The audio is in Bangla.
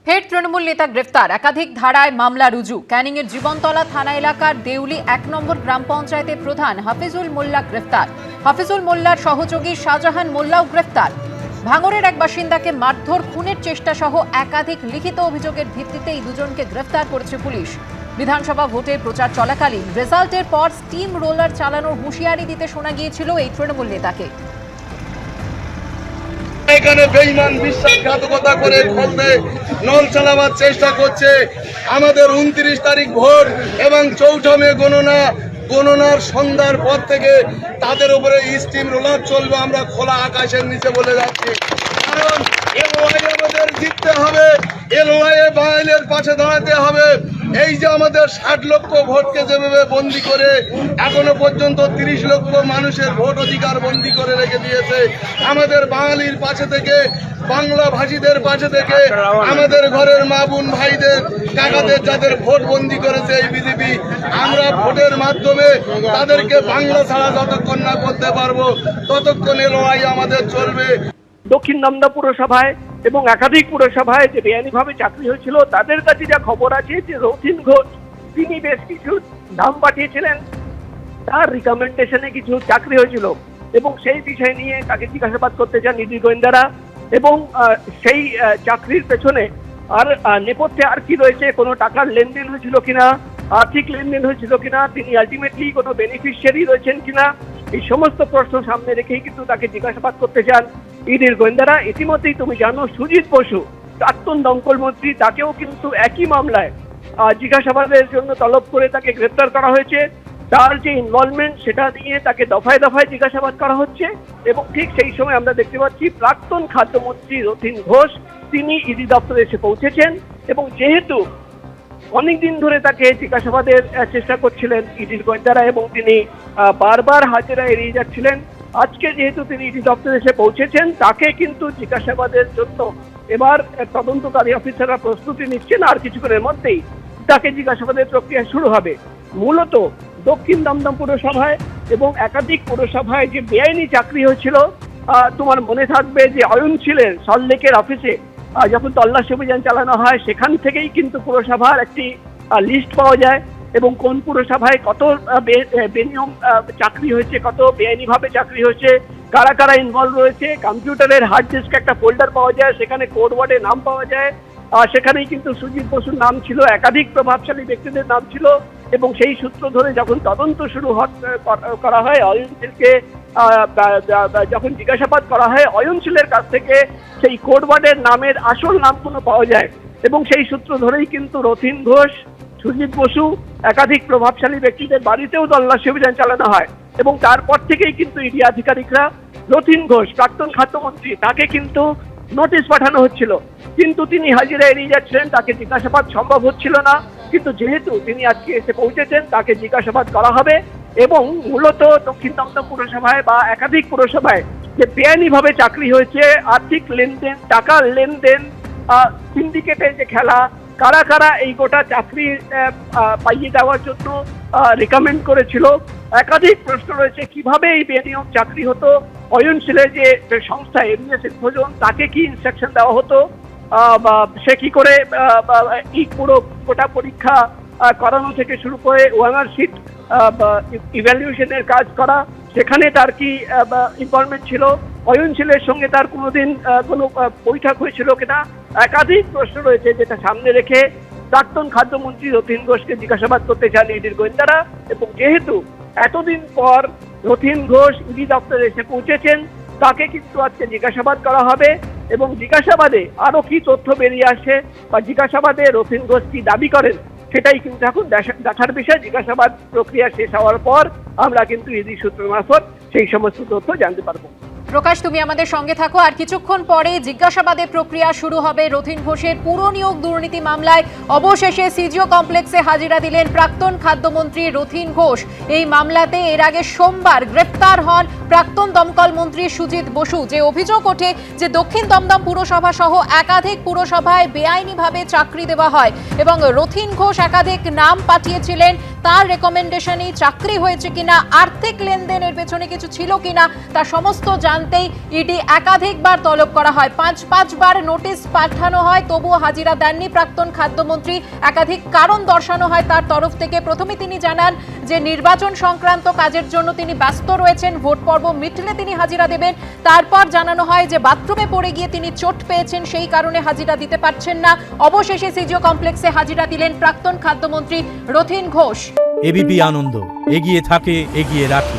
ফের তৃণমূল নেতা গ্রেফতার, একাধিক ধারায় মামলা রুজু। ক্যানিংয়ের জীবনতলা থানা এলাকার দেউলি ১ নম্বর গ্রাম পঞ্চায়েতের প্রধান হাফিজুল মোল্লা গ্রেফতার। হাফিজুল মোল্লার সহযোগী শাহজাহান মোল্লাও গ্রেফতার। ভাঙড়ের এক বাসিন্দাকে মারধর, খুনের চেষ্টা সহ একাধিক লিখিত অভিযোগের ভিত্তিতে এই দুজনকে গ্রেফতার করেছে পুলিশ। বিধানসভা ভোটের প্রচার চলাকালীন রেজাল্টের পর স্টিম রোলার চালানোর হুঁশিয়ারি দিতে শোনা গিয়েছিল এই তৃণমূল নেতাকে। এখানে বেঈমান বিশ্বাসঘাতকতা করে ফলতে নল চালাবার চেষ্টা করছে। আমাদের ২৯ তারিখ ভোট এবং ৪ মে গণনার সন্ধ্যার পর থেকে তাদের উপরে স্টিম রোলার চলবে। আমরা খোলা আকাশের নিচে বলে যাচ্ছি, কারণ এলওআই আমাদের জিততে হবে, এলওআই বাঙালির পাশে দাঁড়াতে হবে। এই যে আমাদের ৬০ লক্ষ ভোটকে যেভাবে বন্দি করে এখনো পর্যন্ত ৩০ লক্ষ মানুষের ভোট অধিকার বন্দি করে রেখে দিয়েছে, আমাদের বাঙালির পাশে থেকে, বাংলা ভাষীদের পাশে থেকে, আমাদের ঘরের মা বোন ভাইদের কাকাদের যাদের ভোট বন্দি করেছে এই বিজেপি, আমরা ভোটের মাধ্যমে তাদেরকে বাংলা ছাড়া যতক্ষণ না করতে পারবো ততক্ষণ লড়াই আমাদের চলবে। দক্ষিণ দমদম পুরসভায় এবং একাধিক পুরসভায় যে বেআইনিভাবে চাকরি হয়েছিল, তাদের কাছে যা খবর আছে যে রথীন ঘোষ তিনি বেশ কিছু নাম পাঠিয়েছিলেন, তার রিকমেন্ডেশনে কিছু চাকরি হয়েছিল এবং সেই বিষয় নিয়ে তাকে জিজ্ঞাসাবাদ করতে চান ইডি গোয়েন্দারা। এবং সেই চাকরির পেছনে আর নেপথ্যে আর কি রয়েছে, কোনো টাকার লেনদেন হয়েছিল কিনা, আর্থিক লেনদেন হয়েছিল কিনা, তিনি আলটিমেটলি কোনো বেনিফিশিয়ারি রয়েছেন কিনা, এই সমস্ত প্রশ্ন সামনে রেখেই কিন্তু তাকে জিজ্ঞাসাবাদ করতে চান ইডির গোয়েন্দারা। ইতিমধ্যেই তুমি জানো সুজিত বসু, প্রাক্তন দমকল মন্ত্রী, তাকেও কিন্তু একই মামলায় জিজ্ঞাসাবাদের জন্য তলব করে তাকে গ্রেপ্তার করা হয়েছে। তার যে ইনভলভমেন্ট সেটা নিয়ে তাকে দফায় দফায় জিজ্ঞাসাবাদ করা হচ্ছে। এবং ঠিক সেই সময় আমরা দেখতে পাচ্ছি প্রাক্তন খাদ্যমন্ত্রী রথীন ঘোষ তিনি ইডি দপ্তরে এসে পৌঁছেছেন এবং যেহেতু অনেকদিন ধরে তাকে জিজ্ঞাসাবাদের চেষ্টা করছিলেন ইডির গোয়েন্দারা এবং তিনি বারবার হাজিরা এড়িয়ে যাচ্ছিলেন, আজকে যেহেতু তিনি ইডি দপ্তরে এসে পৌঁছেছেন তাকে কিন্তু জিজ্ঞাসাবাদের জন্য এবার তদন্তকারী অফিসাররা প্রস্তুতি নিচ্ছেন। আর কিছুক্ষণের মধ্যেই তাকে জিজ্ঞাসাবাদের প্রক্রিয়া শুরু হবে। মূলত দক্ষিণ দমদম পুরসভায় এবং একাধিক পুরসভায় যে বেআইনি চাকরি হয়েছিল, তোমার মনে থাকবে যে অয়নশীলের সল্টলেকের অফিসে যখন তল্লাশি অভিযান চালানো হয় সেখান থেকেই কিন্তু পুরসভার একটি লিস্ট পাওয়া যায় এবং কোন পুরসভায় কত বেনিয়ম চাকরি হয়েছে, কত বেআইনিভাবে চাকরি হয়েছে, কারা কারা ইনভলভ রয়েছে। কম্পিউটারের হার্ড ডিস্ক একটা ফোল্ডার পাওয়া যায়, সেখানে কোড ওয়ার্ডের নাম পাওয়া যায়, সেখানেই কিন্তু সুজিত বসুর নাম ছিল, একাধিক প্রভাবশালী ব্যক্তিদের নাম ছিল। এবং সেই সূত্র ধরে যখন তদন্ত শুরু করা হয়, অয়নশীলকে যখন জিজ্ঞাসাবাদ করা হয়, অয়নশীলের কাছ থেকে সেই কোড ওয়ার্ডের নামের আসল নামগুলো পাওয়া যায় এবং সেই সূত্র ধরেই কিন্তু রথীন ঘোষ, সুজিত বসু, একাধিক প্রভাবশালী ব্যক্তিদের বাড়িতেও তল্লাশি অভিযান চালানো হয়। এবং তারপর থেকেই কিন্তু ইডি আধিকারিকরা রথীন ঘোষ, প্রাক্তন খাদ্যমন্ত্রী, তাকে কিন্তু নোটিশ পাঠানো হচ্ছিল, কিন্তু তিনি হাজিরা এড়িয়ে যাচ্ছিলেন, তাকে জিজ্ঞাসাবাদ সম্ভব হচ্ছিল না। কিন্তু যেহেতু তিনি আজকে এসে পৌঁছেছেন তাকে জিজ্ঞাসাবাদ করা হবে। এবং মূলত দক্ষিণ দমদম পুরসভায় বা একাধিক পুরসভায় যে বেআইনিভাবে চাকরি হয়েছে, আর্থিক লেনদেন, টাকার লেনদেন, সিন্ডিকেটের যে খেলা, কারা কারা এই গোটা চাকরি পাইয়ে দেওয়ার জন্য রিকমেন্ড করেছিল, একাধিক প্রশ্ন রয়েছে। কিভাবে এই বেনিয়ম চাকরি হতো, অয়নশীলের যে সংস্থা এমএস ইনফোজন, তাকে কি ইনস্ট্রাকশন দেওয়া হতো, সে কি করে এই পুরো গোটা পরীক্ষা করানো থেকে শুরু করে ওএমআর শিট ইভ্যালুয়েশনের কাজ করা, সেখানে তার কি ইনভলভমেন্ট ছিল, অয়নশীলের সঙ্গে তার কোনোদিন কোনো বৈঠক হয়েছিল কিনা, একাধিক প্রশ্ন রয়েছে যেটা সামনে রেখে প্রাক্তন খাদ্যমন্ত্রী রথীন ঘোষকে জিজ্ঞাসাবাদ করতে চান ইডির গোয়েন্দারা। এবং যেহেতু এতদিন পর রথীন ঘোষ ইডি দপ্তরে এসে পৌঁছেছেন, তাকে কিন্তু আজকে জিজ্ঞাসাবাদ করা হবে এবং জিজ্ঞাসাবাদে আরো কি তথ্য বেরিয়ে আসে বা জিজ্ঞাসাবাদে রথীন ঘোষ কি দাবি করেন সেটাই কিন্তু এখন দেখার বিষয়। জিজ্ঞাসাবাদ প্রক্রিয়া শেষ হওয়ার পর আমরা কিন্তু ইডি সূত্র মারফত সেই সমস্ত তথ্য জানতে পারবো। প্রকাশ, তুমি আমাদের সঙ্গে থাকো। আর কিছুক্ষণ পরে জিজ্ঞাসাবাদের প্রক্রিয়া শুরু হবে রথীন ঘোষের পুরো নিয়োগ দুর্নীতি মামলায়। অবশেষে সিজিও কমপ্লেক্সে হাজিরা দিলেন প্রাক্তন খাদ্যমন্ত্রী রথীন ঘোষ। এই মামলাতে এর আগে সোমবার গ্রেফতার হন প্রাক্তন দমকল মন্ত্রী সুজিত বসু। যে অভিযোগ ওঠে যে দক্ষিণ দমদম পুরসভা সহ একাধিক পুরসভায় বেআইনিভাবে চাকরি দেওয়া হয় এবং রথিন ঘোষ একাধিক নাম পাঠিয়েছিলেন, তার রেকমেন্ডেশনেই চাকরি হয়েছে কিনা, আর্থিক লেনদেনের পেছনে কিছু ছিল কিনা তা সমস্ত জানতেই ইডি একাধিকবার তলব করা হয়। পাঁচবার নোটিশ পাঠানো হয়, তবুও হাজিরা দেননি প্রাক্তন খাদ্যমন্ত্রী। একাধিক কারণ দর্শানো হয় তার তরফ থেকে। প্রথমে তিনি জানান যে নির্বাচন সংক্রান্ত কাজের জন্য তিনি ব্যস্ত রয়েছেন, ভোট পর্ব মিটলে তিনি হাজিরা দেবেন। তারপর জানানো হয় যে বাথরুমে পড়ে গিয়ে তিনি চোট পেয়েছেন, সেই কারণে হাজিরা দিতে পারছেন না। অবশেষে সিজিও কমপ্লেক্সে হাজিরা দিলেন প্রাক্তন খাদ্যমন্ত্রী রথিন ঘোষ। এবিপি আনন্দ, এগিয়ে থাকে, এগিয়ে রাখে।